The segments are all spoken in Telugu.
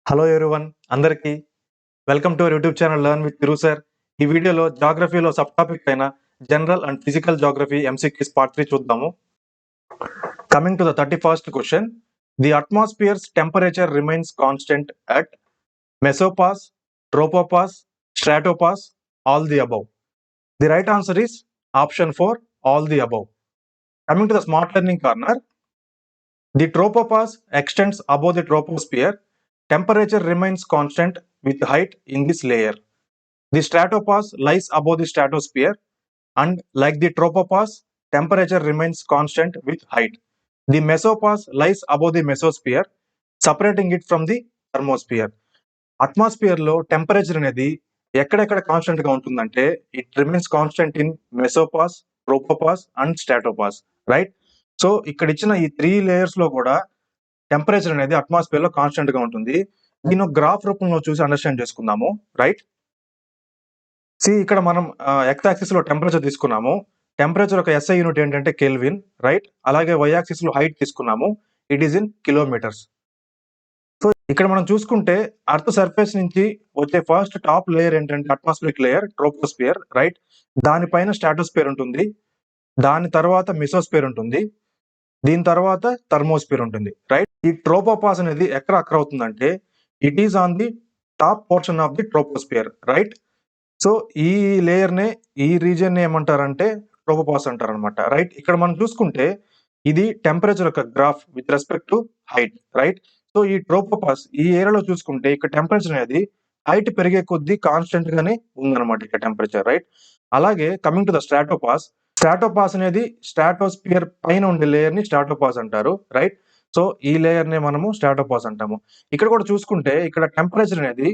హలో ఎవ్రీవన్ అందరికీ welcome to our YouTube channel learn with Guru sir. ఈ వీడియోలో జాగ్రఫీలో సబ్ టాపిక్ అయిన general and physical geography MCQs part 3 చూద్దాము. Coming to the 31st question, the atmosphere's temperature remains constant at mesopause, tropopause, stratopause, all the above. The right answer is option 4, all the above. Coming to the smart learning corner, the tropopause extends above the troposphere. Temperature remains constant with height in this layer. The stratopause lies above the stratosphere, and like the tropopause, temperature remains constant with height. The mesopause lies above the mesosphere, separating it from the thermosphere. Atmosphere లో టెంపరేచర్ అనేది ఎక్కడెక్కడ కాన్స్టెంట్ గా ఉంటుందంటే it remains constant in mesopause, tropopause and stratopause, right? So ఇక్కడ ఇచ్చిన ఈ 3 లేయర్స్ లో కూడా టెంపరేచర్ అనేది అట్మాస్ఫియర్ లో కాన్స్టెంట్ గా ఉంటుంది. దీని గ్రాఫ్ రూపంలో చూసి అండర్స్టాండ్ చేసుకుందాము, రైట్? ఇక్కడ మనం ఎక్స్ యాక్సిస్ లో టెంపరేచర్ తీసుకున్నాము. టెంపరేచర్ ఒక ఎస్ఐ యూనిట్ ఏంటంటే కెల్విన్, రైట్? అలాగే వై యాక్సిస్ లో హైట్ తీసుకున్నాము, it is in kilometres. So ఇక్కడ మనం చూసుకుంటే అర్త్ సర్ఫేస్ నుంచి వచ్చే ఫస్ట్ టాప్ లేయర్ ఏంటంటే అట్మాస్ఫియరిక్ లేయర్, ట్రోపోస్ఫియర్, రైట్? దానిపైన స్ట్రాటోస్ఫియర్ ఉంటుంది, దాని తర్వాత మెసోస్ఫియర్ ఉంటుంది, దీని తర్వాత థర్మోస్ఫియర్ ఉంటుంది, రైట్? ఈ ట్రోపోపాస్ అనేది ఎక్కడ అక్కర్ అవుతుందంటే it is on the top portion of the troposphere, right? So ఈ లేయర్ నే, ఈ రీజియన్ ని ఏమంటారంటే ట్రోపోపాస్ అంటారు అనమాట, రైట్? ఇక్కడ మనం చూసుకుంటే ఇది టెంపరేచర్ యొక్క graph with respect to height, right? So ఈ ట్రోపోపాస్ ఈ ఏరియాలో చూసుకుంటే ఇక్కడ టెంపరేచర్ అనేది హైట్ పెరిగే కొద్దీ కాన్స్టెంట్ గానే ఉందన్నమాట ఇక్కడ టెంపరేచర్, రైట్? అలాగే కమింగ్ టు ద స్ట్రాటోపాస్, స్ట్రాటోపాస్ అనేది స్ట్రాటోస్ఫియర్ పైన ఉండే లేయర్ ని స్ట్రాటోపాస్ అంటారు, రైట్? సో ఈ లేయర్ నే మనము స్ట్రాటోపాస్ అంటాము. ఇక్కడ కూడా చూసుకుంటే ఇక్కడ టెంపరేచర్ అనేది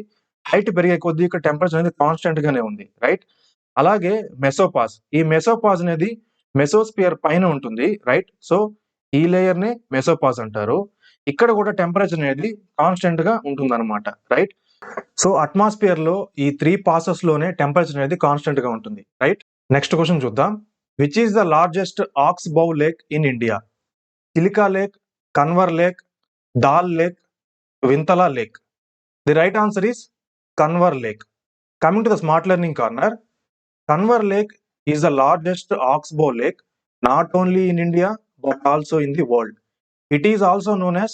హైట్ పెరిగే కొద్దీ ఇక్కడ టెంపరేచర్ అనేది కాన్స్టెంట్ గానే ఉంది, రైట్? అలాగే మెసోపాస్, ఈ మెసోపాస్ అనేది మెసోస్ఫియర్ పైన ఉంటుంది, రైట్? సో ఈ లేయర్ నే మెసోపాస్ అంటారు. ఇక్కడ కూడా టెంపరేచర్ అనేది కాన్స్టెంట్ గా ఉంటుంది అనమాట, రైట్? సో అట్మాస్ఫియర్ లో ఈ 3 పాసెస్ లోనే టెంపరేచర్ అనేది కాన్స్టెంట్ గా ఉంటుంది, రైట్? నెక్స్ట్ క్వశ్చన్ చూద్దాం. Which is the largest oxbow lake in India? Chilika lake, Kanwar lake, Dal lake, Vintala lake. The right answer is Kanwar lake. Coming to the smart learning corner, Kanwar lake is the largest oxbow lake not only in India but also in the world. It is also known as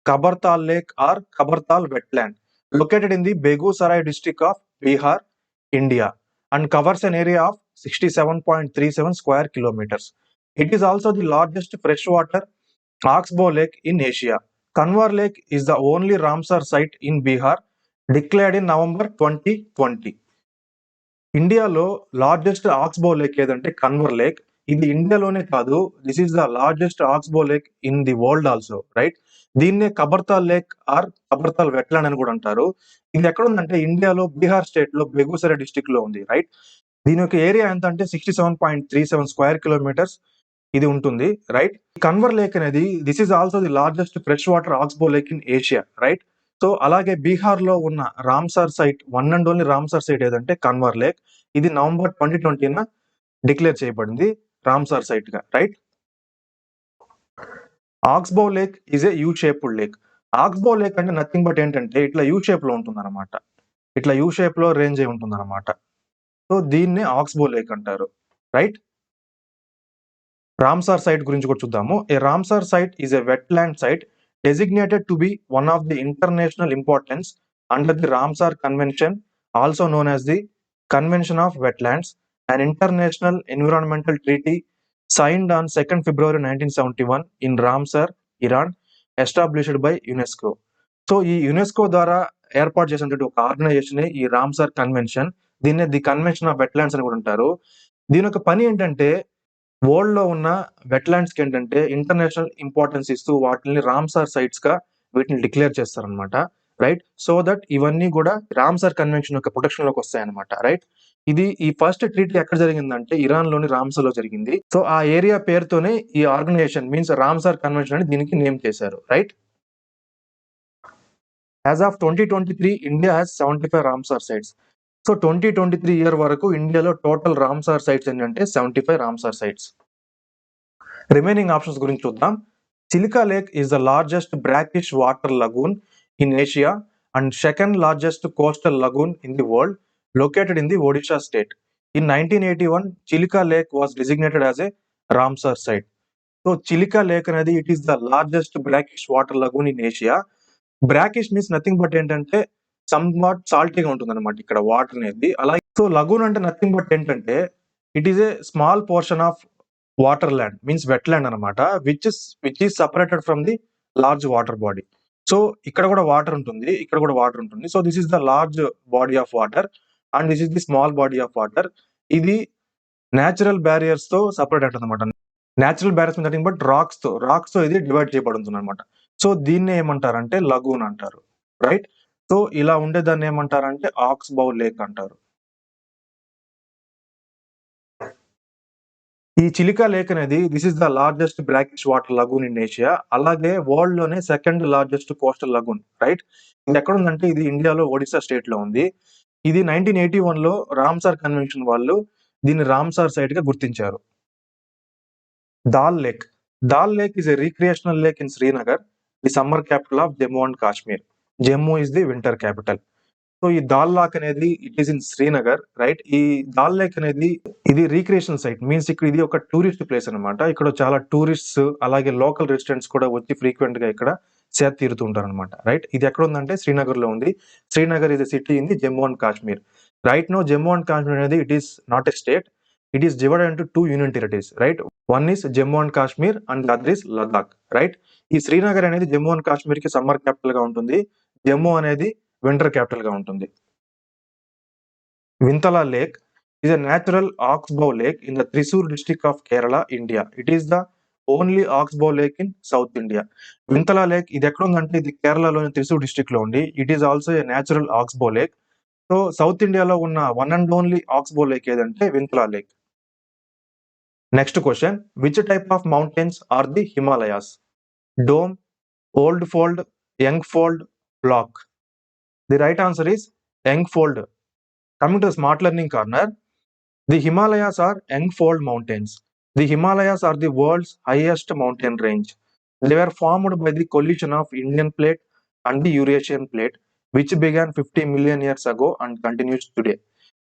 Kabartal Lake or Kabartal Wetland, located in the Begusarai district of Bihar, India, and covers an area of 67.37 square kilometers. It is also the largest freshwater oxbow lake in Asia. Kanwar Lake is the only Ramsar site in Bihar declared in November 2020. ఇండియాలో లార్జెస్ట్ ఆక్స్బౌ లేక్ ఏదంటే కన్వర్ లేక్. ఇది ఇండియాలోనే కాదు, this is the largest oxbow lake in the world also, right? దీన్నే కబర్తాల్ లేక్ ఆర్ కబర్తాల్ వెట్లాండ్ అని కూడా అంటారు. ఇది ఎక్కడ ఉందంటే ఇండియాలో బీహార్ స్టేట్ లో బెగుసరాయ్ డిస్ట్రిక్ట్ లో ఉంది, రైట్? దీని యొక్క ఏరియా ఎంత అంటే 67.37 స్క్వేర్ కిలోమీటర్స్ ఇది ఉంటుంది, రైట్? కన్వర్ లేక్ అనేది this is also the largest fresh water oxbow lake in Asia, right? So అలాగే బీహార్ లో ఉన్న Ramsar site, one and only Ramsar site ఏదంటే కన్వర్ లేక్. ఇది నవంబర్ 2020 డిక్లేర్ చేయబడింది రామ్సార్ సైట్ గా, right? Oxbow lake is a U shaped lake. Oxbow lake అంటే నథింగ్ బట్ ఏంటంటే ఇట్లా యూ షేప్ లో ఉంటుంది అనమాట, ఇట్లా యూ షేప్ లో రేంజ్ అయి ఉంటుంది అనమాట. సో దీన్నే ఆక్స్బౌ లేక్ అంటారు, రైట్? రామ్సార్ సైట్ గురించి కూడా చూద్దాము. A Ramsar site is a wetland site designated to be one of the international importance under the Ramsar Convention, also known as the Convention of Wetlands, an international environmental treaty signed on 2nd February 1971 in Ramsar, Iran, established by UNESCO. So ఈ యునెస్కో ద్వారా ఏర్పాటు చేసినటువంటి ఒక ఆర్గనైజేషన్ ఈ రామ్సార్ కన్వెన్షన్. దీన్ని ది కన్వెన్షన్ ఆఫ్ వెట్లాండ్స్ అని కూడా అంటారు. దీని యొక్క పని ఏంటంటే వరల్డ్ లో ఉన్న వెట్లాండ్స్ కి ఏంటంటే ఇంటర్నేషనల్ ఇంపార్టెన్స్ ఇస్తూ వాటిని రామ్సార్ సైట్స్ గా వీటిని డిక్లేర్ చేస్తారనమాట, రైట్? సో దట్ ఇవన్నీ కూడా రామ్సార్ కన్వెన్షన్ యొక్క ప్రొటెక్షన్ లోకి వస్తాయి అనమాట, రైట్? ఇది ఈ ఫస్ట్ ట్రీటీ ఎక్కడ జరిగిందంటే ఇరాన్ లోని రామ్సార్ లో జరిగింది. సో ఆ ఏరియా పేరుతోనే ఈ ఆర్గనైజేషన్ మీన్స్ రామ్సార్ కన్వెన్షన్ అని దీనికి నేమ్ చేశారు, right? As of 2023 India has 75 Ramsar sites. So 2023 year వరకు ఇండియాలో టోటల్ రామ్సార్ సైట్స్ ఏంటంటే 75 రామ్సార్ సైట్స్. రిమైనింగ్ ఆప్షన్స్ గురించి చూద్దాం. Chilika lake is the largest brackish water lagoon in Asia and second largest coastal lagoon in the world, located in the Odisha state. In 1981, Chilika Lake was designated as a Ramsar site. So Chilika Lake అనేది it is the largest brackish water lagoon in Asia. Brackish means nothing but ఏంటంటే సమ్వాట్ సాల్టీగా ఉంటుంది అనమాట ఇక్కడ వాటర్ అనేది. అలాగే సో లగూన్ అంటే నథింగ్ బట్ ఏంటంటే it is a small portion of water land means wetland అనమాట which is separated from the large water body. So ఇక్కడ కూడా వాటర్ ఉంటుంది, ఇక్కడ కూడా వాటర్ ఉంటుంది. So this is the large body of water and this is the small body of water. ఇది న్యాచురల్ బ్యారియర్స్ తో సపరేట్ అవుతుంది అనమాట. Natural barriers nothing but rocks తో ఇది డివైడ్ చేయబడుతుంది అనమాట. సో దీన్ని ఏమంటారంటే లగూన్ అంటారు, రైట్? సో ఇలా ఉండేదాన్ని ఏమంటారంటే ఆక్స్ బౌ లేక్ అంటారు. ఈ చిలికా లేక్ అనేది this is the largest brackish water lagoon in Asia. అలాగే వరల్డ్ లోనే second largest coastal lagoon, right? ఇది ఎక్కడ ఉందంటే ఇది ఇండియాలో ఒడిశా స్టేట్ లో ఉంది. ఇది 1981 లో రామ్సార్ కన్వెన్షన్ వాళ్ళు దీన్ని రామ్సార్ సైట్ గా గుర్తించారు. Dal lake is a recreational lake in Srinagar, the summer capital of Jammu and Kashmir. Jammu is the winter capital. So ఈ దాల్ లేక్ అనేది it is in Srinagar, right? ఈ దాల్ లేక్ అనేది ఇది రీక్రియేషన్ సైట్ మీన్స్ ఇక్కడ ఇది ఒక టూరిస్ట్ ప్లేస్ అనమాట. ఇక్కడ చాలా టూరిస్ట్స్ అలాగే లోకల్ రెసిడెంట్స్ కూడా వచ్చి ఫ్రీక్వెంట్ గా ఇక్కడ సేద తీరుతుంటారు అనమాట, రైట్? ఇది ఎక్కడ ఉందంటే శ్రీనగర్ లో ఉంది. Srinagar is a city in the Jammu and Kashmir. Right no Jammu and Kashmir అనేది it is not a state, it is divided into 2 union territories, right? One is Jammu and Kashmir and the other is Ladakh, right? ఈ శ్రీనగర్ అనేది జమ్మూ అండ్ కాశ్మీర్ కి సమ్మర్ క్యాపిటల్ గా ఉంటుంది, జమ్మూ అనేది వింటర్ క్యాపిటల్ గా ఉంటుంది. వింతలా lake is a natural oxbow lake in the Thrissur district of Kerala, India. It is the only oxbow lake in South India. Vintala lake ఇది ఎక్కడ ఉందంటే ఇది కేరళలోని త్రిశూర్ డిస్ట్రిక్ట్ లో ఉంది. It is also a natural oxbow lake. So south ఇండియాలో ఉన్న one and only oxbow lake ఏదంటే Vintala lake. Next question, which type of mountains are the Himalayas? Dome, old fold, young fold, block. The right answer is young fold. Coming to the smart learning corner, the Himalayas are young-fold mountains. The Himalayas are the world's highest mountain range. They were formed by the collision of Indian plate and the Eurasian plate, which began 50 million years ago and continues today.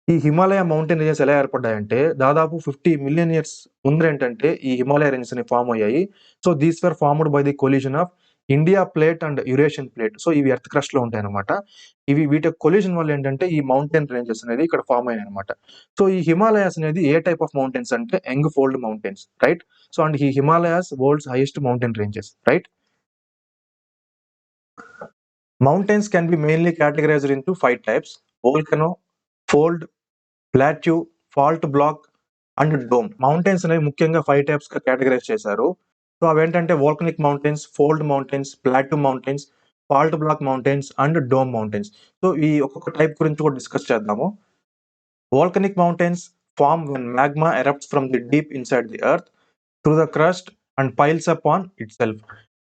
ఈ హిమాలయ మౌంటైన్ రేంజెస్ ఎలా ఏర్పడ్డాయంటే దాదాపు 50 మిలియన్ ఇయర్స్ ముందర ఏంటంటే ఈ హిమాలయ రేంజెస్ అని ఫామ్ అయ్యాయి. So these were formed by the collision of India plate and Eurasian plate. So ఇవి ఎర్త్ క్రస్ట్ లో ఉంటాయి అనమాట. వీటి కొలిజన్ వల్ల ఏంటంటే ఈ మౌంటైన్ రేంజెస్ అనేది ఇక్కడ ఫామ్ అయ్యాయి అనమాట. సో ఈ హిమాలయాస్ అనేది ఏ టైప్ ఆఫ్ మౌంటైన్స్ అంటే young fold mountains, right? So and ఈ Himalayas world's highest mountain ranges, right? Mountains can be mainly categorized into 5 types: volcano, fold, plateau, fault block and dome. Mountains అనేవి ముఖ్యంగా 5 టైప్స్ గా కేటగరైజ్ చేశారు. సో అవేంటంటే volcanic mountains, fold mountains, plateau mountains, fault block mountains and dome mountains. So ఈ ఒక్కొక్క టైప్ గురించి కూడా డిస్కస్ చేద్దాము. Volcanic mountains form when magma erupts from the deep inside the earth through the crust and piles up on itself.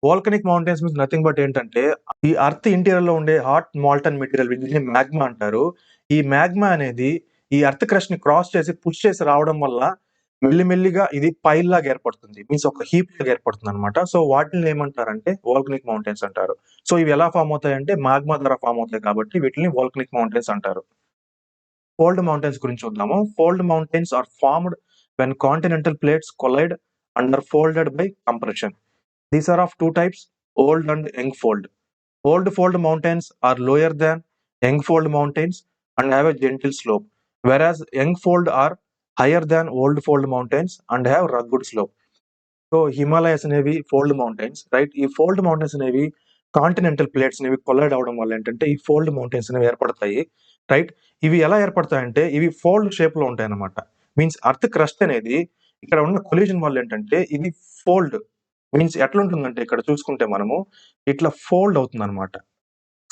Volcanic mountains means nothing but ఏంటంటే ఈ అర్త్ ఇంటీరియర్ లో ఉండే హాట్ మాల్టన్ మెటీరియల్ వీటిని మ్యాగ్మా అంటారు. ఈ మ్యాగ్మా అనేది ఈ అర్త్ క్రస్ట్ ని క్రాస్ చేసి పుష్ చేసి రావడం వల్ల మెల్లిమెల్లిగా ఇది పైల్ లాగా ఏర్పడుతుంది, మీన్స్ ఒక హీప్ లాగా ఏర్పడుతుంది అనమాట. సో వాటిని ఏమంటారంటే వోల్కనిక్ మౌంటైన్స్ అంటారు. సో ఇవి ఎలా ఫామ్ అవుతాయంటే మాగ్మా ద్వారా ఫామ్ అవుతాయి కాబట్టి వీటిని వోల్కనిక్ మౌంటైన్స్ అంటారు. ఫోల్డ్ మౌంటైన్స్ గురించి చూద్దాము. Fold mountains are formed when continental plates collide and are folded by compression. These are of 2 types, old and young fold. Old fold mountains are lower than young fold mountains and have a gentle slope, whereas young fold are higher than old fold mountains and have rugged slope. So Himalayas అనేవి ఫోల్డ్ మౌంటైన్స్, రైట్? ఈ ఫోల్డ్ మౌంటైన్స్ అనేవి కాంటినెంటల్ ప్లేట్స్ అనేవి కొలైడ్ అవడం వల్ల ఏంటంటే ఈ ఫోల్డ్ మౌంటైన్స్ అనేవి ఏర్పడతాయి, రైట్? ఇవి ఎలా ఏర్పడతాయంటే ఇవి ఫోల్డ్ షేప్ లో ఉంటాయి అన్నమాట. మీన్స్ అర్త్ క్రస్ట్ అనేది ఇక్కడ ఉన్న కొలిజన్ వల్ల ఏంటంటే ఇది ఫోల్డ్ మీన్స్ ఎట్లా ఉంటుందంటే ఇక్కడ చూసుకుంటే మనము ఇట్లా ఫోల్డ్ అవుతుంది అనమాట.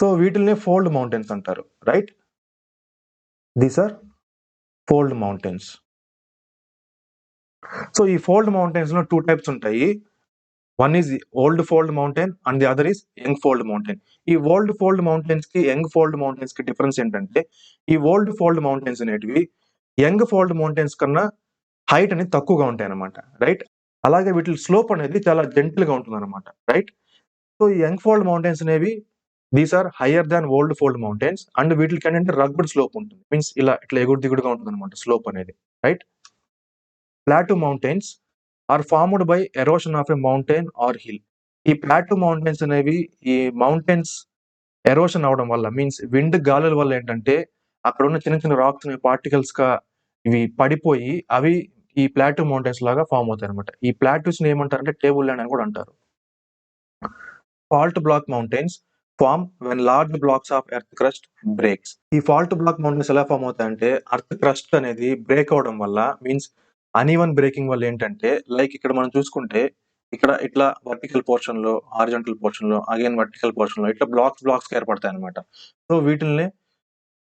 సో వీటిల్ని ఫోల్డ్ మౌంటైన్స్ అంటారు, right? These are fold mountains. So ఈ ఫోల్డ్ మౌంటైన్స్ లో 2 టైప్స్ ఉంటాయి. One is old fold mountain and the other is young fold mountain. ఈ ఓల్డ్ ఫోల్డ్ మౌంటైన్స్ కి యంగ్ ఫోల్డ్ మౌంటైన్స్ కి డిఫరెన్స్ ఏంటంటే ఈ ఓల్డ్ ఫోల్డ్ మౌంటైన్స్ అనేటివి యంగ్ ఫోల్డ్ మౌంటైన్స్ కన్నా హైట్ అనేది తక్కువగా ఉంటాయి అనమాట, రైట్? అలాగే వీటి స్లోప్ అనేది చాలా జెంటిల్ గా ఉంటుంది అనమాట, రైట్? సో ఈ యంగ్ ఫోల్డ్ మౌంటైన్స్ అనేవి these are higher than old fold mountains and వీటికి ఏంటంటే రగ్డ్ స్లోప్ ఉంటుంది, మీన్స్ ఇట్లా ఎగుడు దిగుడుగా ఉంటుంది అనమాట స్లోప్ అనేది, right. Plateau mountains are formed by erosion of a mountain or hill. ఈ ప్లాటూ మౌంటైన్స్ అనేవి ఈ మౌంటైన్స్ ఎరోషన్ అవడం వల్ల, మీన్స్ విండ్ గాలుల వల్ల ఏంటంటే అక్కడ ఉన్న చిన్న చిన్న రాక్స్ పార్టికల్స్ గా ఇవి పడిపోయి అవి ఈ ప్లాటూ మౌంటైన్స్ లాగా ఫామ్ అవుతాయి అనమాట. ఈ ప్లాటూస్ ని ఏమంటారంటే టేబుల్ ల్యాండ్ అని కూడా అంటారు. Fault block mountains form when large blocks of earth crust breaks. ఈ ఫాల్ట్ బ్లాక్ మౌంటైన్స్ ఎలా ఫామ్ అవుతాయంటే ఎర్త్ క్రస్ట్ అనేది బ్రేక్ అవడం వల్ల, మీన్స్ అన్ఈవన్ బ్రేకింగ్ వల్ల ఏంటంటే లైక్ ఇక్కడ మనం చూసుకుంటే ఇక్కడ ఇట్లా వర్టికల్ పోర్షన్ లో, హారిజాంటల్ పోర్షన్ లో, అగైన్ వర్టికల్ పోర్షన్ లో ఇట్లా బ్లాక్స్ ఏర్పడతాయి అనమాట. సో వీటిల్ని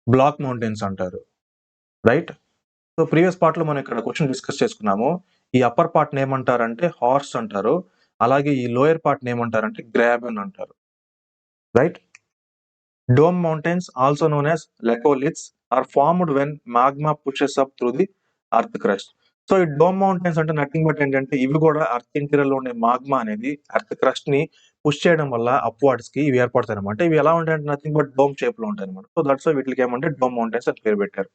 బ్లాక్ మౌంటైన్స్ అంటారు, రైట్. సో ప్రీవియస్ పార్ట్ లో మనం ఇక్కడ క్వశ్చన్ డిస్కస్ చేసుకున్నాము. ఈ అప్పర్ పార్ట్ ఏమంటారంటే హార్స్ అంటారు, అలాగే ఈ లోయర్ పార్ట్ ఏమంటారంటే గ్రాబెన్ అంటారు, right. Dome mountains also known as laccoliths are formed when magma pushes up through the earth crust. So ఈ డోమ్ మౌంటైన్స్ అంటే నథింగ్ బట్ ఏంటంటే ఇవి కూడా అర్త్ ఇంటీరియర్ లో ఉండే మాగ్మా అనేది అర్త్ క్రస్ట్ ని పుష్ చేయడం వల్ల అప్వార్డ్స్ కి ఇవి ఏర్పడతాయి అనమాట. ఇవి ఎలా ఉంటాయంటే నథింగ్ బట్ డోమ్ షేప్ లో ఉంటాయి అనమాట. సో దట్స్ వై వీటికి ఏమంటే డోమ్ మౌంటైన్స్ అని పేరు పెట్టారు.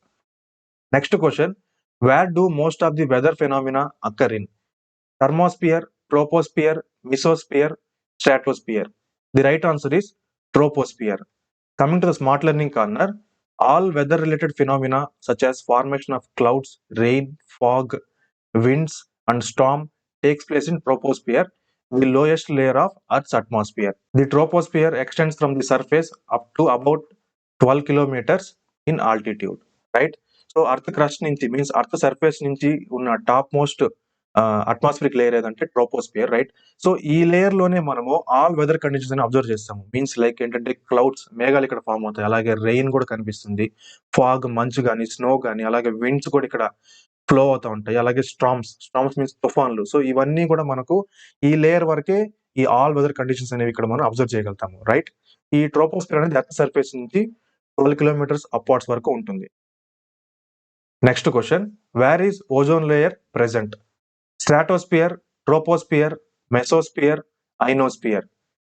Next question, where do most of the weather phenomena occur in? Thermosphere, troposphere, mesosphere, stratosphere. The right answer is troposphere. Coming to the smart learning corner, all weather related phenomena such as formation of clouds, rain, fog, winds and storm takes place in troposphere, the lowest layer of Earth's atmosphere. The troposphere extends from the surface up to about 12 kilometers in altitude, right? So earth crust నుంచి, మీన్స్ అర్త్ సర్ఫేస్ నుంచి ఉన్న టాప్ మోస్ట్ అట్మాస్ఫిరిక్ లేయర్ ఏదంటే ట్రోపోస్పియర్, రైట్. సో ఈ లేయర్ లోనే మనము ఆల్ వెదర్ కండిషన్స్ అని అబ్జర్వ్ చేస్తాము. మీన్స్ లైక్ ఏంటంటే క్లౌడ్స్, మేఘాలు ఇక్కడ ఫామ్ అవుతాయి, అలాగే రెయిన్ కూడా కనిపిస్తుంది, ఫాగ్ మంచు కానీ, స్నో కానీ, అలాగే విండ్స్ కూడా ఇక్కడ ఫ్లో అవుతూ ఉంటాయి, అలాగే స్టామ్స్ మీన్స్ తుఫాన్లు. సో ఇవన్నీ కూడా మనకు ఈ లేయర్ వరకే ఈ ఆల్ వెదర్ కండిషన్స్ అనేవి ఇక్కడ మనం అబ్జర్వ్ చేయగలుగుతాము, రైట్. ఈ ట్రోపోస్పియర్ అనేది ఎర్త్ సర్ఫేస్ నుంచి 12 కిలోమీటర్స్ అప్వార్డ్స్ వరకు ఉంటుంది. Next question, where is ozone layer present? Stratosphere, troposphere, mesosphere, ionosphere.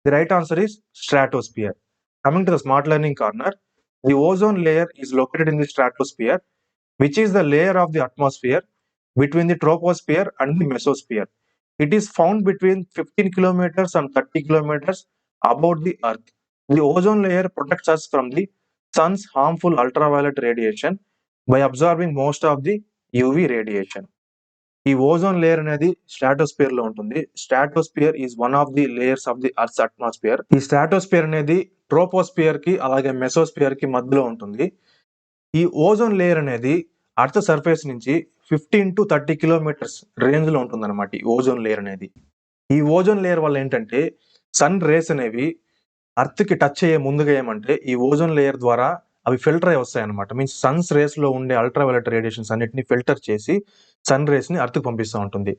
The right answer is stratosphere. Coming to the smart learning corner, the ozone layer is located in the stratosphere, which is the layer of the atmosphere between the troposphere and the mesosphere. It is found between 15 kilometers and 30 kilometers above the earth. The ozone layer protects us from the sun's harmful ultraviolet radiation by absorbing most of the UV radiation. ఈ ఓజోన్ లేయర్ అనేది స్ట్రాటోస్పియర్ లో ఉంటుంది. Stratosphere is one of the layers of the earth atmosphere. ఈ స్ట్రాటోస్పియర్ అనేది ట్రోపోస్పియర్ కి అలాగే మెసోస్పియర్ కి మధ్యలో ఉంటుంది. ఈ ఓజోన్ లేయర్ అనేది అర్త్ సర్ఫేస్ నుంచి 15 to 30 కిలోమీటర్స్ రేంజ్ లో ఉంటుంది అనమాట ఈ ఓజోన్ లేయర్ అనేది. ఈ ఓజోన్ లేయర్ వల్ల ఏంటంటే సన్ రేస్ అనేవి అర్త్ కి టచ్ అయ్యే ముందుగా ఏమంటే ఈ ఓజోన్ లేయర్ ద్వారా అవి ఫిల్టర్ అయి వస్తాయి అనమాట. మీన్స్ సన్స్ రేస్ లో ఉండే అల్ట్రావైలెట్ రేడియేషన్స్ అన్నిటిని ఫిల్టర్ చేసి సన్ రేస్ ని అర్త్ కి పంపిస్తూ ఉంటుంది.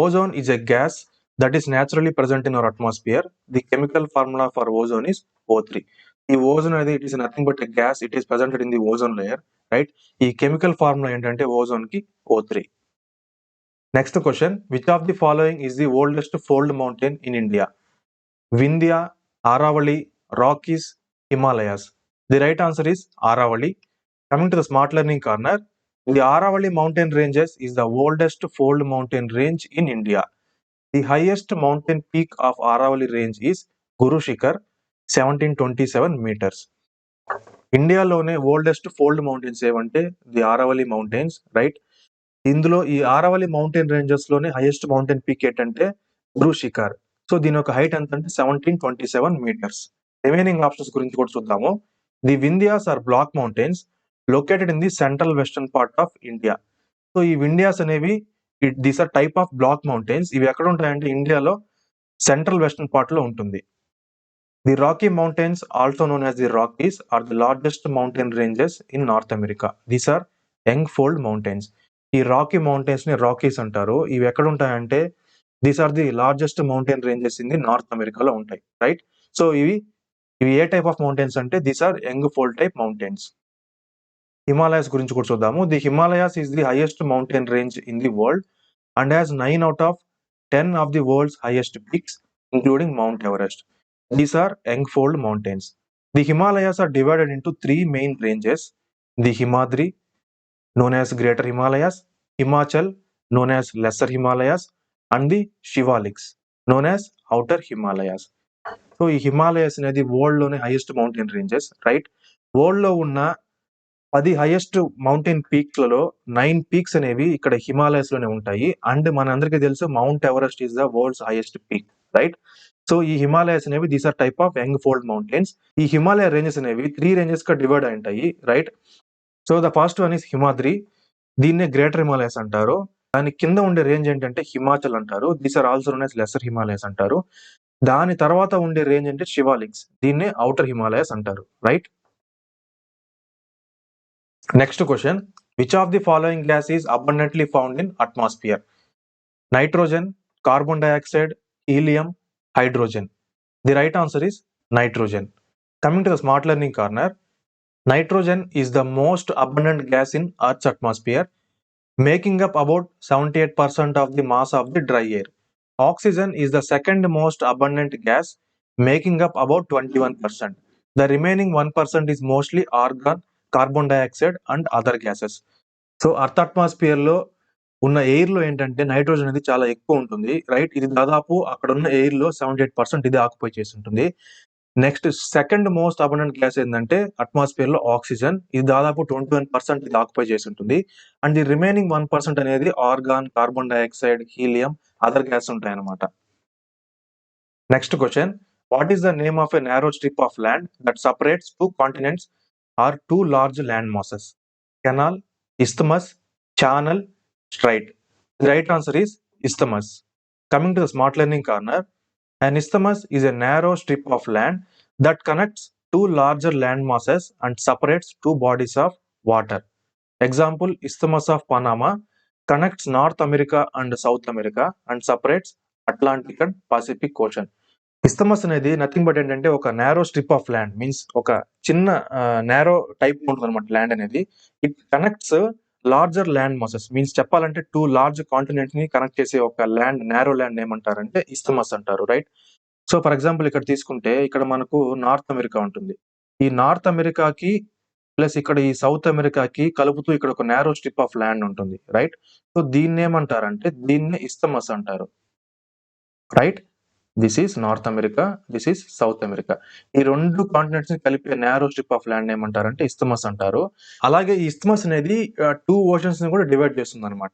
Ozone is a gas that is naturally present in our atmosphere. The chemical formula for ozone is O3. ఈ ఓజోన్ అనేది it is nothing but a gas, it is presented in the ozone layer, right. ఈ కెమికల్ ఫార్ములా ఏంటంటే ఓజోన్ కి O3. Next question, which of the following is the oldest fold mountain in India? Vindhya, Aravali, Rockies, Himalayas. The right answer is Aravali. Coming to the smart learning corner, the Aravali mountain ranges is the oldest fold mountain range in India. The highest mountain peak of Aravali range is Guru Shikhar, 1727 meters. ఇండియాలోనే ఓల్డెస్ట్ ఫోల్డ్ మౌంటైన్స్ ఏవంటే ది ఆరావళి మౌంటైన్స్, రైట్. ఇందులో ఈ ఆరావళి మౌంటైన్ రేంజెస్ లోనే హైయెస్ట్ మౌంటైన్ పీక్ ఏంటంటే గురు శిఖర్. సో దీని యొక్క హైట్ ఎంత అంటే 1727 meters. రిమైనింగ్ ఆప్షన్స్ గురించి కూడా చూద్దాము. The Vindhyas are block mountains located in the central western part of India. So ఈ వింధ్యాస్ అనేవి these are type of block mountains. ఇవి ఎక్కడ ఉంటాయంటే ఇండియాలో సెంట్రల్ వెస్టర్న్ పార్ట్ లో ఉంటుంది. The Rocky mountains also known as the Rockies are the largest mountain ranges in North America. These are young fold mountains. ఈ రాకీ మౌంటైన్స్ ని రాకీస్ అంటారు. ఇవి ఎక్కడ ఉంటాయంటే these are the largest mountain ranges in the north అమెరికాలో ఉంటాయి, రైట్. సో ఇవి ఏ టైప్ ఆఫ్ మౌంటైన్స్ అంటే these are young fold type mountains. Himalayas గురించి కూడా చూద్దాము. The Himalayas is the highest mountain range in the world and has 9 out of 10 of the world's highest peaks, including Mount Everest. These are young fold mountains. The Himalayas are divided into three main ranges: the Himadri, known as Greater Himalayas, Himachal, known as Lesser Himalayas, and the Shivaliks, known as Outer Himalayas. So ఈ హిమాలయస్ అనేది వరల్డ్ లోనే highest mountain ranges, right? World లో ఉన్న 10 హైయెస్ట్ మౌంటైన్ పీక్స్ లలో 9 పీక్స్ అనేవి ఇక్కడ హిమాలయస్ లోనే ఉంటాయి. అండ్ మనందరికీ తెలుసు Mount Everest is the world's highest peak, right? So ఈ హిమాలయస్ అనేవి these are type of young fold mountains. ఈ హిమాలయ రేంజెస్ అనేవి 3 రేంజెస్ గా డివైడ్ అయి ఉంటాయి, right? So the first one is Himadri. దీన్నే గ్రేటర్ హిమాలయస్ అంటారు. దాని కింద ఉండే రేంజ్ ఏంటంటే హిమాచల్ అంటారు. These are also known as lesser Himalayas అంటారు. దాని తర్వాత ఉండే రేంజ్ అంటే శివాలిక్స్, దీన్నే ఔటర్ హిమాలయస్ అంటారు, right? Next question, which of the following gas is abundantly found in atmosphere? Nitrogen, carbon dioxide, helium, hydrogen. The right answer is nitrogen. Coming to the smart learning corner, nitrogen is the most abundant gas in Earth's atmosphere, making up about 78% of the mass of the dry air. Oxygen is the second most abundant gas, making up about 21%. The remaining 1% is mostly argon, carbon dioxide and other gases. So earth atmosphere లో ఉన్న ఎయిర్ లో ఏంటంటే నైట్రోజన్ అనేది చాలా ఎక్కువ ఉంటుంది, రైట్? ఇది దాదాపు అక్కడ ఉన్న ఎయిర్ లో 78% ఇది ఆక్యుపై చేసి ఉంటుంది. Next second most abundant gas ఏంటంటే అట్మాస్ఫియర్ లో ఆక్సిజన్, ఇది దాదాపు 21% ఇది ఆక్యుపై చేసి ఉంటుంది. అండ్ ది రిమైనింగ్ 1% అనేది argon, carbon dioxide, helium, other gas ఉంటాయి అన్నమాట. Next question, what is the name of a narrow strip of land that separates two continents or two large land masses? Canal, isthmus, channel, strait. The right answer is isthmus. Coming to the smart learning corner, an isthmus is a narrow strip of land that connects two larger land masses and separates two bodies of water. Example, Isthmus of Panama connects North America and South America and separates Atlantic and Pacific Ocean. ఇస్తమస్ అనేది నథింగ్ బట్ ఏంటంటే ఒక narrow strip of land, means ఒక చిన్న నారో టైప్ ఉంటుంది అనమాట ల్యాండ్ అనేది. It connects larger land masses, means చెప్పాలంటే టూ లార్జ్ కాంటినెంట్స్ ని కనెక్ట్ చేసే ఒక ల్యాండ్, నారో ల్యాండ్ ఏమంటారంటే ఇస్తమస్ అంటారు, రైట్? సో ఫర్ ఎగ్జాంపుల్ ఇక్కడ తీసుకుంటే ఇక్కడ మనకు నార్త్ అమెరికా ఉంటుంది. ఈ నార్త్ అమెరికాకి ప్లస్ ఇక్కడ ఈ సౌత్ అమెరికాకి కలుపుతూ ఇక్కడ ఒక నారో స్ట్రిప్ ఆఫ్ ల్యాండ్ ఉంటుంది, రైట్? సో దీన్ని ఏమంటారంటే దీన్నే ఇస్తమస్ అంటారు, right? This is north America, this is south America. ఈ రెండు కాంటినెంట్స్ ని కలిపే నారో స్ట్రిప్ ఆఫ్ ల్యాండ్ ఏమంటారంటే ఇస్తమస్ అంటారు. అలాగే ఈ ఇస్తమస్ అనేది 2 ఓషన్స్ ని కూడా డివైడ్ చేస్తుంది అనమాట.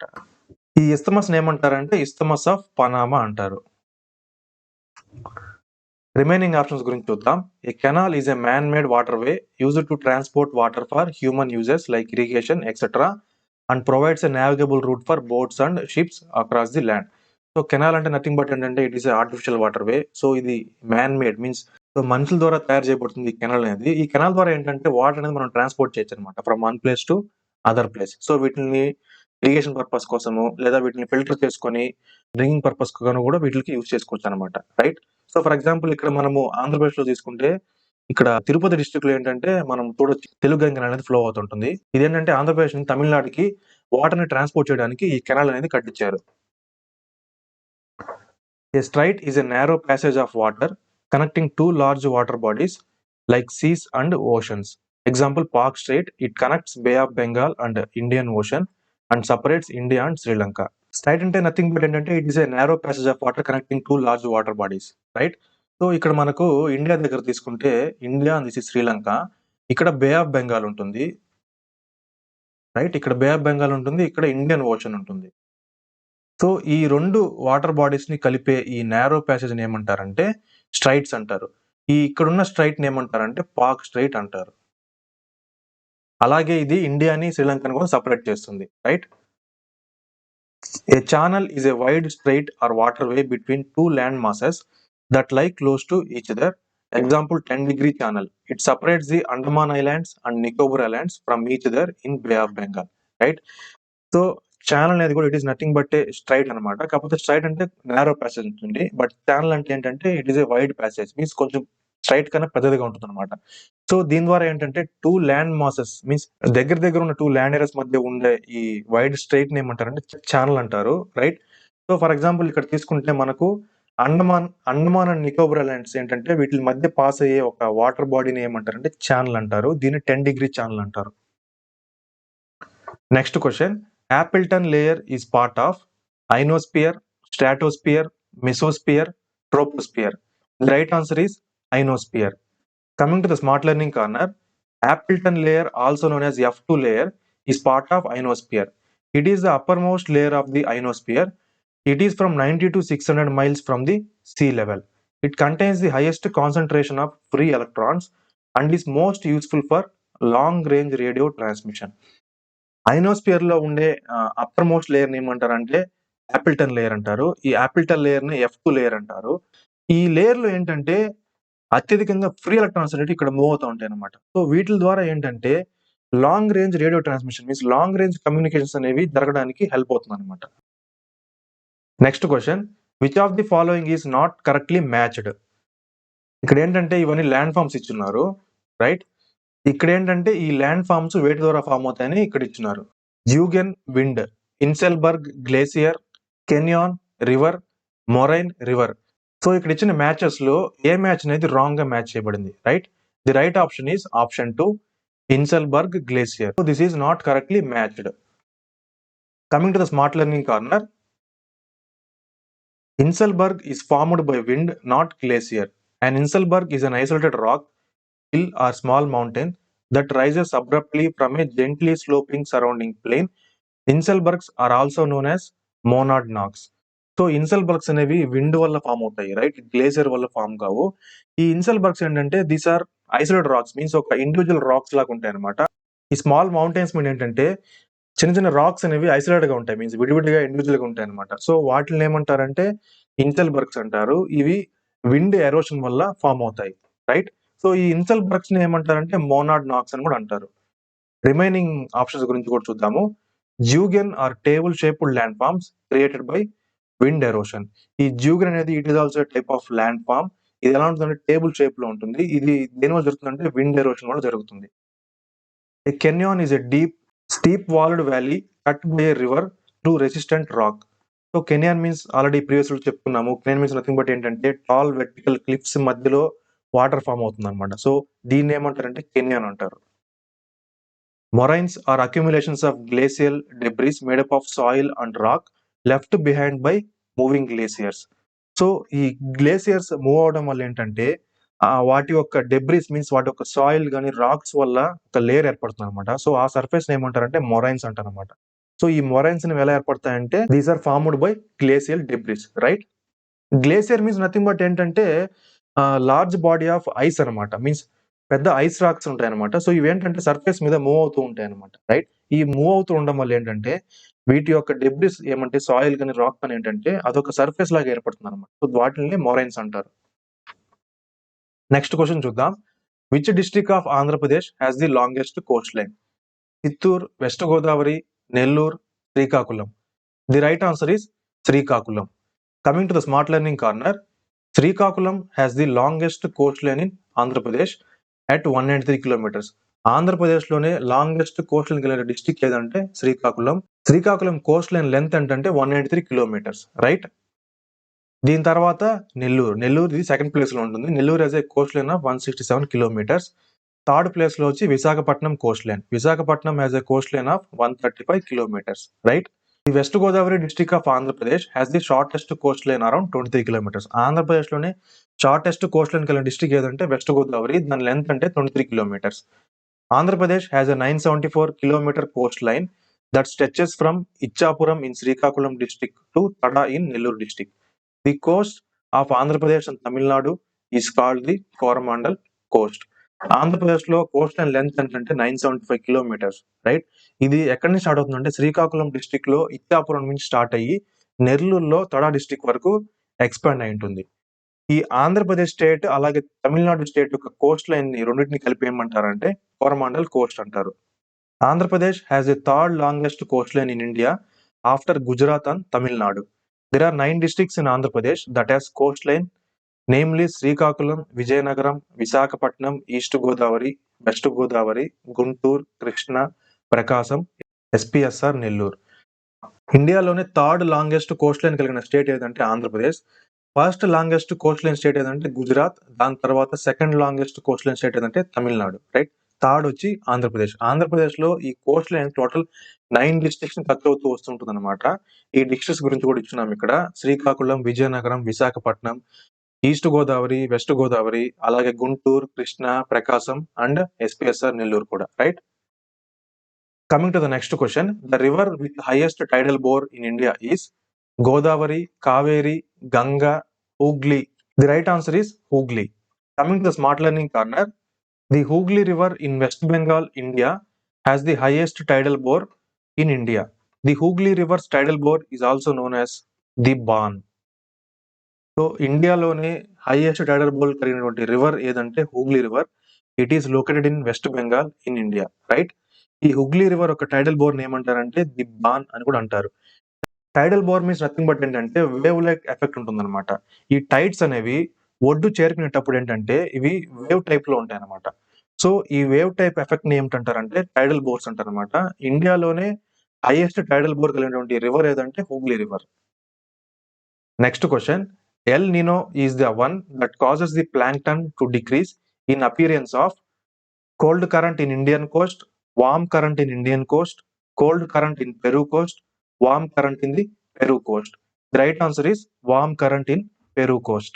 ఈ ఇస్తమస్ ఏమంటారంటే ఇస్తమస్ ఆఫ్ పనామా అంటారు. రిమైనింగ్ ఆప్షన్స్ గురించి చూద్దాం. A canal is a man made waterway used to transport water for human uses like irrigation etcetera and provides a navigable route for boats and ships across the land. So canal అంటే నథింగ్ బట్ ఏంటంటే it is artificial waterway. So ఇది మ్యాన్ మేడ్, మీన్స్ సో మనుషుల ద్వారా తయారు చేయబడుతుంది ఈ కెనాల్ అనేది. ఈ కెనాల్ ద్వారా ఏంటంటే వాటర్ అనేది మనం ట్రాన్స్పోర్ట్ చేయొచ్చు అనమాట from one place to other place. So వీటిని ఇరిగేషన్ పర్పస్ కోసము లేదా వీటిని ఫిల్టర్ చేసుకొని డ్రింకింగ్ పర్పస్ కూడా వీటికి యూజ్ చేసుకోవచ్చు అనమాట, రైట్? సో ఫర్ ఎగ్జాంపుల్ ఇక్కడ మనము ఆంధ్రప్రదేశ్ లో తీసుకుంటే ఇక్కడ తిరుపతి డిస్ట్రిక్ట్ లో ఏంటంటే మనం చూడొచ్చు తెలుగు కెనాల్ అనేది ఫ్లో అవుతుంటుంది. ఇదేంటంటే ఆంధ్రప్రదేశ్ నుంచి తమిళనాడుకి వాటర్ ని ట్రాన్స్పోర్ట్ చేయడానికి ఈ కెనాల్ అనేది కట్టించారు. A strait is a narrow passage of water connecting two large water bodies like seas and oceans. Example, Park Strait. It connects Bay of Bengal and Indian Ocean and separates India and Sri Lanka. Strait అంటే nothing but ఏంటంటే it is a narrow passage of water connecting two large water bodies, right? So ఇక్కడ మనకు ఇండియా దగ్గర తీసుకుంటే India and this is Sri Lanka. ఇక్కడ బే ఆఫ్ బెంగాల్ ఉంటుంది, రైట్? ఇక్కడ బే ఆఫ్ బెంగాల్ ఉంటుంది, ఇక్కడ ఇండియన్ ఓషన్ ఉంటుంది. సో ఈ రెండు వాటర్ బాడీస్ ని కలిపే ఈ నారో ప్యాసేజ్ ఏమంటారంటే స్ట్రైట్స్ అంటారు. ఈ ఇక్కడున్న స్ట్రైట్ ఏమంటారంటే పాక్ స్ట్రైట్ అంటారు. అలాగే ఇది ఇండియాని శ్రీలంకని కూడా సపరేట్ చేస్తుంది, right? A channel is a wide strait or waterway between two land masses that lie close to each other. Example 10-degree channel. It separates the Andaman Islands and Nicobar Islands from each other in Bay of Bengal, right? So channel అనేది కూడా it is nothing but a strait అనమాట. కాకపోతే స్ట్రైట్ అంటే నారో ప్యాసేజ్ ఉంటుంది, బట్ ఛానల్ అంటే ఏంటంటే it is a wide passage, means కొంచెం స్ట్రైట్ కన్నా పెద్దదిగా ఉంటుంది అనమాట. సో దీని ద్వారా ఏంటంటే టూ ల్యాండ్ మాసెస్, మీన్స్ దగ్గర ఉన్న టూ ల్యాండ్ ఏరియాస్ మధ్య ఉండే ఈ వైడ్ స్ట్రైట్ ని ఏమంటారంటే ఛానల్ అంటారు, రైట్? సో ఫర్ ఎగ్జాంపుల్ ఇక్కడ తీసుకుంటే మనకు అండమాన్ అండ్ నికోబార్ ఐలాండ్స్ ఏంటంటే వీటి మధ్య పాస్ అయ్యే ఒక వాటర్ బాడీని ఏమంటారంటే ఛానల్ అంటారు. దీన్ని 10 డిగ్రీ ఛానల్ అంటారు. Next question, Appleton layer is part of ionosphere, stratosphere, mesosphere, troposphere. The right answer is ionosphere. Coming to the smart learning corner, Appleton layer, also known as F2 layer, is part of ionosphere. It is the uppermost layer of the ionosphere. It is from 90 to 600 miles from the sea level. It contains the highest concentration of free electrons and is most useful for long range radio transmission. Ionosphere లో ఉండే అప్పర్ మోస్ట్ లేయర్ ఏమంటారంటే యాపిల్టన్ లేయర్ అంటారు. ఈ యాపిల్టన్ లేయర్ ని F2 లేయర్ అంటారు. ఈ లేయర్ లో ఏంటంటే అత్యధికంగా ఫ్రీ ఎలక్ట్రాన్స్ అనేవి ఇక్కడ మూవ్ అవుతూ ఉంటాయి అనమాట. సో వీటి ద్వారా ఏంటంటే long range radio transmission means long range communications అనేవి జరగడానికి హెల్ప్ అవుతుంది అనమాట. Next question, which of the following is not correctly matched. ఇక్కడ ఏంటంటే ఇవన్నీ ల్యాండ్ ఫామ్స్ ఇచ్చున్నారు, రైట్? ఇక్కడ ఏంటంటే ఈ ల్యాండ్ ఫామ్స్ వేటి ద్వారా ఫామ్ అవుతాయని ఇక్కడ ఇచ్చున్నారు. Zeugen wind, inselberg glacier, canyon river, moraine river. So ఇక్కడ ఇచ్చిన మ్యాచెస్ లో ఏ మ్యాచ్ అనేది రాంగ్ గా మ్యాచ్ చేయబడింది, right? The right option is option 2, inselberg glacier. So this is not correctly matched. Coming to the smart learning corner, inselberg is formed by wind, not glacier. An Inselberg is an isolated rock, hill or small mountain that rises abruptly from a gently sloping surrounding plain. Inselbergs are also known as monadnocks. So inselbergs అనేవి విండ్ వల్ల ఫామ్ అవుతాయి, రైట్? గ్లేసియర్ వల్ల ఫామ్ కావు. ఈ ఇన్సెల్బర్గ్స్ ఏంటంటే these are isolated rocks means ఒక ఇండివిజువల్ రాక్స్ లాగా ఉంటాయి అనమాట. ఈ స్మాల్ మౌంటైన్స్ మీద ఏంటంటే చిన్న చిన్న రాక్స్ అనేవి ఐసోలేటెడ్ గా ఉంటాయి, మీన్స్ విడివిడిగా ఇండివిజువల్ గా ఉంటాయి అనమాట. సో వాటిని ఏమంటారంటే ఇన్సెల్బర్గ్స్ అంటారు. ఇవి విండ్ ఎరోషన్ వల్ల ఫామ్ అవుతాయి, రైట్? సో ఈ ఇన్సెల్బర్గ్స్ ని ఏమంటారంటే మోనాడ్ నాక్స్ అని కూడా అంటారు. రిమైనింగ్ ఆప్షన్స్ గురించి కూడా చూద్దాము. Zeugen are table shaped land forms created by wind erosion. ఈ జ్యూగెన్ అనేది it is also type of land form. ఇది ఎలా ఉంటుందంటే టేబుల్ షేప్ లో ఉంటుంది. ఇది దేనివల్ల జరుగుతుందంటే విండ్ ఎరోషన్ వల్ల జరుగుతుంది. A canyon is a deep, steep-walled valley cut by a river through resistant rock. So canyon means already previous లో చెప్పుకున్నాము. కెనియాన్ మీన్స్ నథింగ్ బట్ ఏంటంటే టాల్ వెర్టికల్ క్లిఫ్స్ మధ్యలో వాటర్ ఫామ్ అవుతుంది అనమాట. సో దీన్ని ఏమంటారంటే కెనియాన్ అంటారు. Moraines are accumulations of glacial debris made up of soil and rock left behind by moving glaciers. So ఈ గ్లేసియర్స్ మూవ్ అవడం వల్ల ఏంటంటే వాటి యొక్క డెబ్రిస్ మీన్స్ వాటి యొక్క సాయిల్ కానీ రాక్స్ వల్ల ఒక లేయర్ ఏర్పడుతుంది అనమాట. సో ఆ సర్ఫేస్ ఏమంటారంటే మొరైన్స్ అంటారు అనమాట. సో ఈ మొరైన్స్ ఎలా ఏర్పడతాయంటే these are formed by glacial debris, right? Glacier means nothing but ఏంటంటే లార్జ్ బాడీ ఆఫ్ ఐస్ అనమాట. మీన్స్ పెద్ద ఐస్ రాక్స్ ఉంటాయి అనమాట. సో ఇవి ఏంటంటే సర్ఫేస్ మీద మూవ్ అవుతూ ఉంటాయి అనమాట, రైట్? ఈ మూవ్ అవుతూ ఉండడం వల్ల ఏంటంటే వీటి యొక్క డెబ్రిస్ ఏమంటే సాయిల్ కానీ రాక్ కానీ ఏంటంటే అదొక సర్ఫేస్ లాగా ఏర్పడుతుంది అనమాట. సో వాటిని మొరైన్స్ అంటారు. నెక్స్ట్ క్వశ్చన్ చూద్దాం. Which district of Andhra Pradesh has the longest Coast line? Chittoor, west Godavari, Nellore, Srikakulam. The right answer is Srikakulam. Coming to the smart learning corner, Srikakulam has the longest Coast line in Andhra Pradesh at 193 kilometres. ఆంధ్రప్రదేశ్లోనే లాంగెస్ట్ కోస్ట్ లైన్ కలిగిన డిస్ట్రిక్ట్ ఏదంటే Srikakulam. Srikakulam Coast line length ఏంటంటే 193 కిలోమీటర్స్, రైట్? దీని తర్వాత నెల్లూరు ఇది సెకండ్ ప్లేస్ లో ఉంటుంది. Nellore as a Coast line of 167 kilometres. Third place లో వచ్చి Visakhapatnam Coast line. Visakhapatnam as a Coast line of 135 kilometres, right? The west Godavari district of Andhra Pradesh has the shortest Coast line around 23 kilometres. Andhra Pradesh లోనే షార్టెస్ట్ కోస్ట్ లైన్ కలిగిన డిస్ట్రిక్ట్ ఏదంటే వెస్ట్ గోదావరి. దాని లెంత్ అంటే 23 kilometres. Andhra Pradesh has a 974 kilometre Coast line that stretches from Ichchapuram in Srikakulam district to Tada in Nellore district. The coast of Andhra Pradesh and Tamil Nadu is called the Coromandel coast. Andhra Pradesh లో కోస్ట్ లైన్ లెంత్ ఏంటంటే 975 కిలోమీటర్స్, రైట్? ఇది ఎక్కడి నుంచి స్టార్ట్ అవుతుందంటే శ్రీకాకుళం డిస్ట్రిక్ట్ లో ఇచ్చాపురం నుంచి స్టార్ట్ అయ్యి నెల్లూరులో తడా డిస్ట్రిక్ట్ వరకు ఎక్స్పాండ్ అయి ఉంటుంది. ఈ ఆంధ్రప్రదేశ్ స్టేట్ అలాగే తమిళనాడు స్టేట్ యొక్క కోస్ట్ లైన్ ని రెండింటిని కలిపి ఏమంటారంటే కోరమాండల్ కోస్ట్ అంటారు. Andhra Pradesh has a third longest Coast line in India after Gujarat and Tamil Nadu. There are 9 districts in Andhra Pradesh that has coastline, namely Srikakulam, Vijayanagaram, Visakhapatnam, East Godavari, West Godavari, Guntur, Krishna, Prakasam, SPSR, Nellore. ఇండియాలోనే థర్డ్ లాంగెస్ట్ కోస్ట్ లైన్ కలిగిన స్టేట్ ఏదంటే Andhra Pradesh. First longest Coast line state ఏదంటే గుజరాత్, దాని తర్వాత second longest Coast line state ఏదంటే తమిళనాడు, రైట్. థర్డ్ వచ్చి ఆంధ్రప్రదేశ్. ఆంధ్రప్రదేశ్లో ఈ Coast line total 9 districts touch అవుతూ వస్తుంటుంది అనమాట. ఈ డిస్ట్రిక్ట్స్ గురించి కూడా ఇచ్చున్నాం ఇక్కడ. శ్రీకాకుళం, విజయనగరం, విశాఖపట్నం, ఈస్ట్ గోదావరి, వెస్ట్ గోదావరి, అలాగే గుంటూరు, కృష్ణా, ప్రకాశం అండ్ ఎస్పీఎస్ఆర్ నెల్లూరు కూడా, right. Coming to the next question, the river with highest tidal bore in India is Godavari, Kaveri, Ganga, Hooghly. The right answer is Hooghly. Coming to the smart learning corner, the Hooghly River in West Bengal, India has the highest tidal bore in India. The Hooghly River's tidal bore is also known as the Ban. So ఇండియాలోనే హైయెస్ట్ టైడల్ బోర్ కలిగినటువంటి రివర్ ఏదంటే Hooghly river. It is located in west Bengal in India, right. ఈ హుగ్లీ రివర్ ఒక టైడల్ బోర్ ఏమంటారంటే ది బాన్ అని కూడా అంటారు. టైడల్ బోర్ మీన్స్ నథింగ్ బట్ ఏంటంటే వేవ్ లైక్ ఎఫెక్ట్ ఉంటుందన్నమాట. ఈ టైడ్స్ అనేవి ఒడ్డు చేరుకునేటప్పుడు ఏంటంటే ఇవి వేవ్ టైప్ లో ఉంటాయి అనమాట. సో ఈ వేవ్ టైప్ ఎఫెక్ట్ ని ఏమిటంటారంటే టైడల్ బోర్స్ అంటారు అనమాట. ఇండియాలోనే హైయెస్ట్ టైడల్ బోర్ కలిగినటువంటి రివర్ ఏదంటే Hooghly river. Next question, El Nino is the one that causes the plankton to decrease in appearance of cold current in Indian coast, warm current in Indian coast, cold current in Peru coast, warm current in the Peru coast. The right answer is warm current in Peru coast.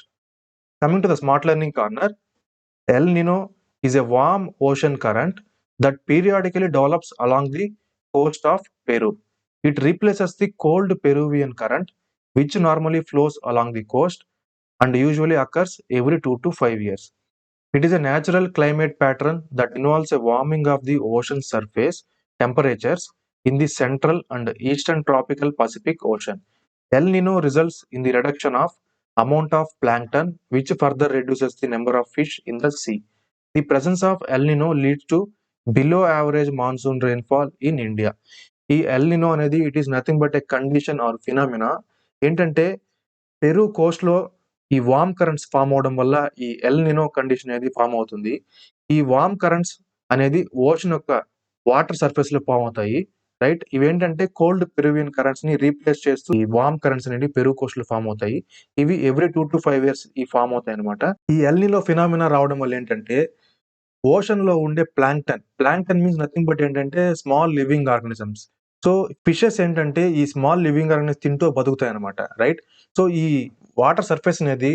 Coming to the smart learning corner, El Nino is a warm ocean current that periodically develops along the coast of Peru. It replaces the cold Peruvian current, which normally flows along the coast and usually occurs every 2 to 5 years. It is a natural climate pattern that involves a warming of the ocean surface temperatures in the central and eastern tropical Pacific Ocean. El Nino results in the reduction of amount of plankton, which further reduces the number of fish in the sea. The presence of El Nino leads to below average monsoon rainfall in India. ఈ ఎల్ నినో అనేది it is nothing but A condition or phenomena. ఏంటంటే పెరు కోస్ట్ లో ఈ వార్మ్ కరెంట్స్ ఫామ్ అవడం వల్ల ఈ ఎల్ నినో కండిషన్ అనేది ఫామ్ అవుతుంది. ఈ వార్మ్ కరెంట్స్ అనేది ఓషన్ యొక్క వాటర్ సర్ఫేస్ లో ఫామ్ అవుతాయి, రైట్. ఇవేంటంటే కోల్డ్ పెరువియన్ కరెంట్స్ ని రీప్లేస్ చేస్తూ ఈ వార్మ్ కరెంట్స్ అనేవి పెరు కోస్ట్ లో ఫామ్ అవుతాయి. ఇవి ఎవ్రీ 2 to 5 years ఈ ఫామ్ అవుతాయి అనమాట. ఈ ఎల్ నినో ఫినామినా రావడం వల్ల ఏంటంటే ఓషన్ లో ఉండే ప్లాంక్టన్ మీన్స్ నథింగ్ బట్ ఏంటంటే small living organisms. So fishes ఏంటంటే ఈ స్మాల్ లివింగ్ ఆర్గానిజమ్స్ తింటూ బతుకుతాయి అనమాట, రైట్. సో ఈ వాటర్ సర్ఫేస్ అనేది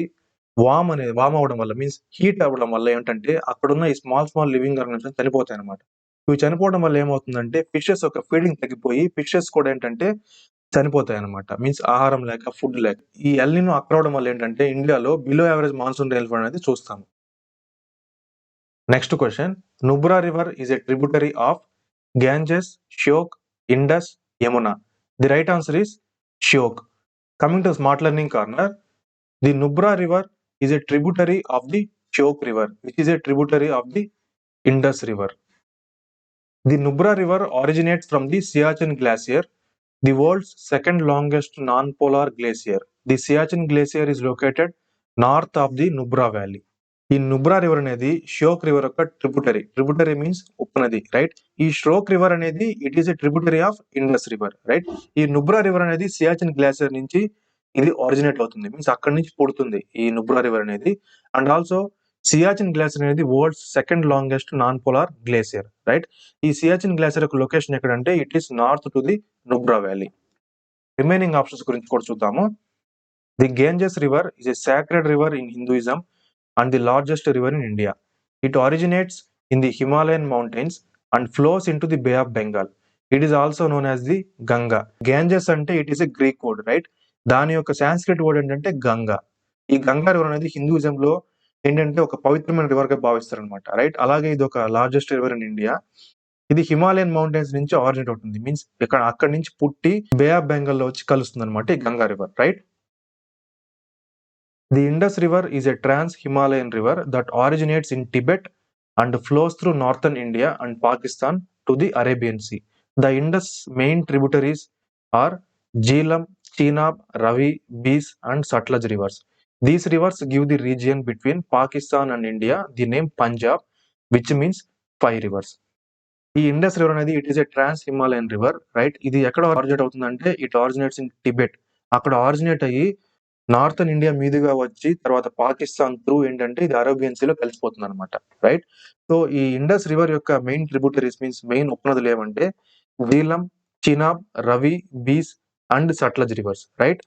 వామ్ అవడం వల్ల మీన్స్ హీట్ అవ్వడం వల్ల ఏంటంటే అక్కడున్న ఈ స్మాల్ లివింగ్ ఆర్గానిజమ్స్ చనిపోతాయి అనమాట. ఇవి చనిపోవడం వల్ల ఏమవుతుందంటే ఫిషెస్ యొక్క ఫీడింగ్ తగ్గిపోయి ఫిషెస్ కూడా ఏంటంటే చనిపోతాయి అనమాట. మీన్స్ ఆహారం లేక, ఫుడ్ లేక. ఈ ఎల్ నినో అక్కడ అవడం వల్ల ఏంటంటే ఇండియాలో బిలో యావరేజ్ మాన్సూన్ రెయిన్ఫాల్ అనేది చూస్తాము. Next question, Nubra river is a tributary of Ganges, Shyok, Indus, Yamuna. The right answer is Shyok. Coming to smart learning corner, the Nubra river is a tributary of the Shyok river, which is a tributary of the Indus river. The Nubra river originates from the Siachen glacier, the world's second longest non-polar glacier. The Siachen glacier is located north of the Nubra valley. ఈ నుబ్రా రివర్ అనేది ష్యోక్ రివర్ యొక్క ట్రిబ్యూటరీ మీన్స్ ఉపనది, రైట్. ఈ ష్యోక్ రివర్ అనేది it is a tributary of Indus river, right. ఈ నుబ్రా రివర్ అనేది సియాచిన్ గ్లాసియర్ నుంచి ఇది ఆరిజినేట్ అవుతుంది, మీన్స్ అక్కడి నుంచి పుడుతుంది ఈ నుబ్రా రివర్ అనేది. అండ్ ఆల్సో సియాచిన్ గ్లాసియర్ అనేది world's second longest non polar glacier, right. ఈ సియాచిన్ గ్లాసియర్ యొక్క లొకేషన్ ఎక్కడంటే it is north to the Nubra valley. Remaining options గురించి కూడా చూద్దాము. The Ganges river is a sacred river in Hinduism and the largest river in India. It originates in the Himalayan mountains and flows into the Bay of Bengal. It is also known as the Ganga. Ganges ante it is a Greek word, right? దాని యొక్క సాంస్క్రిట్ వర్డ్ ఏంటంటే గంగా. ఈ గంగా రివర్ అనేది హిందూయిజం లో ఏంటంటే ఒక పవిత్రమైన రివర్ గా భావిస్తారు అనమాట, రైట్. అలాగే ఇది ఒక లార్జెస్ట్ రివర్ ఇన్ ఇండియా. ఇది హిమాలయన్ మౌంటైన్స్ నుంచి ఆరిజినేట్ అవుతుంది, మీన్స్ అక్కడి నుంచి పుట్టి బే ఆఫ్ బెంగాల్ లో వచ్చి కలుస్తుంది అనమాట ఈ Ganga river, right. The Indus River is a trans-Himalayan river that originates in Tibet and flows through northern India and Pakistan to the Arabian Sea. The Indus main tributaries are Jhelum, Chenab, Ravi, Beas and Satluj rivers. These rivers give the region between Pakistan and India the name Punjab, which means 5 rivers. ఈ ఇండస్ రివర్ అనేది it is a trans Himalayan river, right. ఇది ఎక్కడ ఆరిజినేట్ అవుతుందంటే ఇట్ ఆరిజినేట్స్ ఇన్ టిబెట్. అక్కడ ఆరిజినేట్ అయ్యి నార్థన్ ఇండియా మీదుగా వచ్చి తర్వాత పాకిస్తాన్ త్రూ ఏంటంటే ఇది అరేబియన్ సీలో కలిసిపోతుంది అనమాట, రైట్? సో ఈ ఇండస్ రివర్ యొక్క మెయిన్ ట్రిబ్యూటరీస్ మీన్స్ మెయిన్ ఉపనదులు ఏమంటే Jhelum, Chenab, Ravi, bees and Sutlej reverse, right?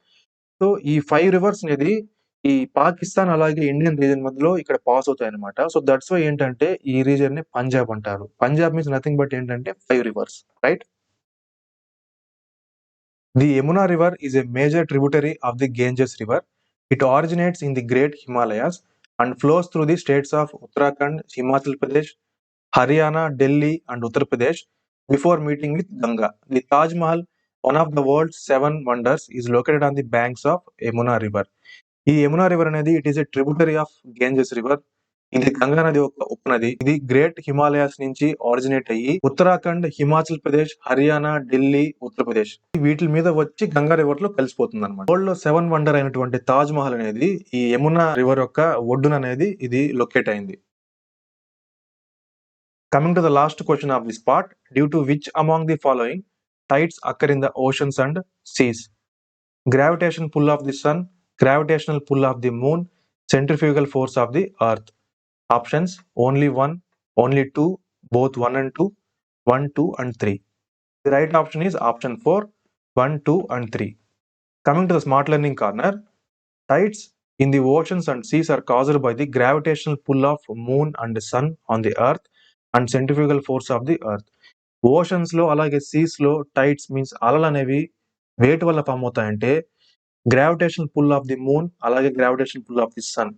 So ఈ 5 రివర్స్ అనేది ఈ పాకిస్తాన్ అలాగే ఇండియన్ రీజన్ మధ్యలో ఇక్కడ పాస్ అవుతాయి అనమాట. సో దట్స్ వై ఏంటంటే ఈ రీజన్ ని పంజాబ్ అంటారు. పంజాబ్ మీన్స్ నథింగ్ బట్ ఏంటంటే 5 reverse, right? The Yamuna River is a major tributary of the Ganges River. It originates in the Great Himalayas and flows through the states of Uttarakhand, Himachal Pradesh, Haryana, Delhi, and Uttar Pradesh before meeting with Ganga. The Taj Mahal, one of the world's 7 wonders, is located on the banks of Yamuna River. ఈ యమునా రివర్ అనేది it is a tributary of Ganges river. ఇది గంగా నది ఒక ఉపనది. ఇది గ్రేట్ హిమాలయాస్ నుంచి ఆరిజినేట్ అయ్యి ఉత్తరాఖండ్, హిమాచల్ ప్రదేశ్, హర్యానా, ఢిల్లీ, ఉత్తరప్రదేశ్ వీటి మీద వచ్చి గంగా రివర్ లో కలిసిపోతుంది అనమాట. వరల్డ్ లో 7 వండర్ అయినటువంటి తాజ్ మహల్ అనేది ఈ యమునా రివర్ యొక్క ఒడ్డున అనేది ఇది లొకేట్ అయింది. Coming to the last question of this part, due to which among the following tides occur in the oceans and seas? Gravitation pull of the sun, gravitational pull of the moon, centrifugal force of the earth. Options: only 1, only 2, both 1 and 2, 1, 2 and 3. The right option is option 4, 1, 2 and 3. Coming to the smart learning corner, tides in the oceans and seas are caused by the gravitational pull of moon and sun on the earth and centrifugal force of the earth. Oceans లో అలాగే సీస్ లో టైడ్స్ మీన్స్ అలలు అనేవి వేటి వల్ల ఫామ్ అవుతాయంటే gravitation pull of the moon అలాగే gravitation pull of the sun.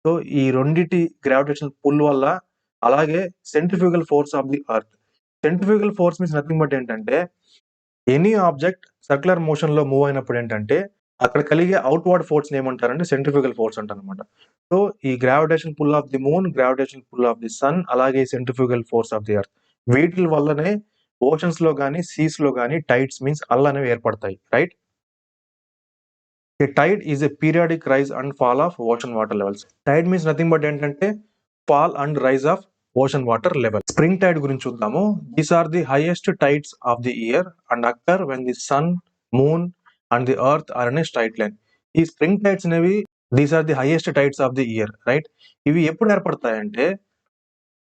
So ఈ రెండిటి గ్రావిటేషన్ పుల్ వల్ల అలాగే centrifugal force of the earth. Centrifugal force means nothing but ఏంటంటే ఎనీ ఆబ్జెక్ట్ సర్క్యులర్ మోషన్ లో మూవ్ అయినప్పుడు ఏంటంటే అక్కడ కలిగే అవుట్వర్డ్ ఫోర్స్ ఏమంటారంటే సెంట్రిఫ్యూగల్ ఫోర్స్ అంటారనమాట. సో ఈ gravitation pull of the moon, gravitation pull of the sun అలాగే centrifugal force of the earth వీటి వల్లనే ఓషన్స్ లో గానీ సీస్ లో గానీ టైడ్స్ మీన్స్ అల్ల అనేవి ఏర్పడతాయి, right? A tide is a periodic rise and fall of ocean water levels. Tide means nothing but ఏంటంటే fall and rise of ocean water level. Spring tide గురించి చూద్దాము. These are the highest tides of the year and occur when the sun, moon and the earth are in a straight line. ఈ స్ప్రింగ్ టైడ్స్ అనేవి these are the highest tides of the year, right? ఇవి ఎప్పుడు ఏర్పడతాయంటే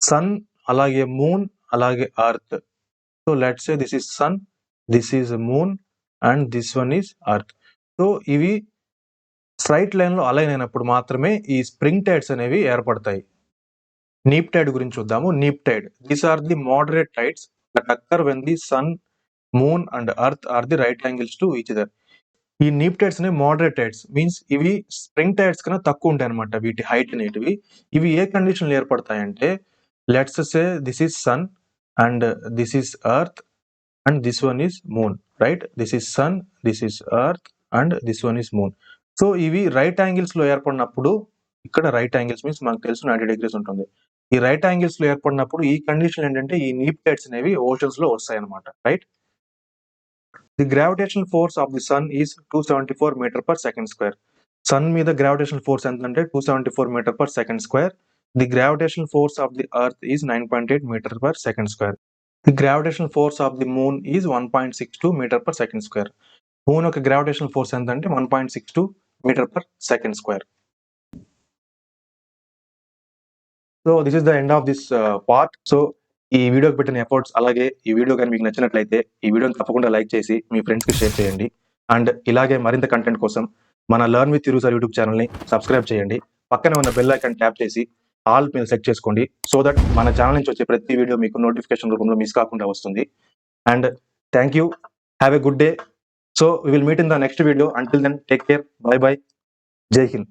సన్ అలాగే మూన్ అలాగే earth. So let's say this is sun, this is moon and this one is earth. So ఇవి స్ట్రైట్ లైన్ లో అలైన్ అయినప్పుడు మాత్రమే ఈ స్ప్రింగ్ టైడ్స్ అనేవి ఏర్పడతాయి. నీప్ టైడ్ గురించి చూద్దాము. Neap tide, these are the moderate tides that occur when the sun, moon and earth are the right angles to each other. ఈ నీప్ టైడ్స్ అనేవి మోడరేట్ టైడ్స్ మీన్స్ ఇవి స్ప్రింగ్ టైడ్స్ కన్నా తక్కువ ఉంటాయి అనమాట. వీటి హైట్ అనేటివి ఇవి ఏ కండిషన్ లో ఏర్పడతాయంటే let's say this is sun and this is earth and this one is moon, right? This is sun, this is earth and this one is moon. So ఇవి రైట్ యాంగిల్స్ లో ఏర్పడినప్పుడు, ఇక్కడ రైట్ యాంగిల్స్ మీన్స్ మనకు తెలుసు 90 degrees ఉంటుంది. ఈ రైట్ యాంగిల్స్ లో ఏర్పడినప్పుడు ఈ కండిషన్ ఏంటంటే ఈ నీప్ టైడ్స్ అనేవి ఓషన్స్ లో వస్తాయి అనమాట, right? The gravitational force of the sun is 274 meter per second square. Sun మీద గ్రావిటేషనల్ ఫోర్స్ ఎంతంటే 274 meter per second square. The gravitational force of the earth is 9.8 meter per second square. The gravitational force of the moon is 1.62 meter per second square. Moon యొక్క గ్రావిటేషనల్ ఫోర్స్ ఎంతంటే 1.62 meter per second square. So this is the end of this part. So ఈ వీడియోకి పెట్టిన ఎఫర్ట్స్ అలాగే ఈ వీడియో కానీ మీకు నచ్చినట్లయితే ఈ వీడియోని తప్పకుండా లైక్ చేసి మీ ఫ్రెండ్స్కి షేర్ చేయండి. అండ్ ఇలాగే మరింత కంటెంట్ కోసం మన learn with Thiru sir YouTube ఛానల్ని సబ్స్క్రైబ్ చేయండి. పక్కనే ఉన్న బెల్ ఐకాన్ ట్యాప్ చేసి ఆల్ మీద సెట్ చేసుకోండి. సో దట్ మన ఛానల్ నుంచి వచ్చే ప్రతి వీడియో మీకు నోటిఫికేషన్ రూపంలో మిస్ కాకుండా వస్తుంది. And thank you, have a good day. So we will meet in the next video. Until then, take care. Bye bye. Jai Hind.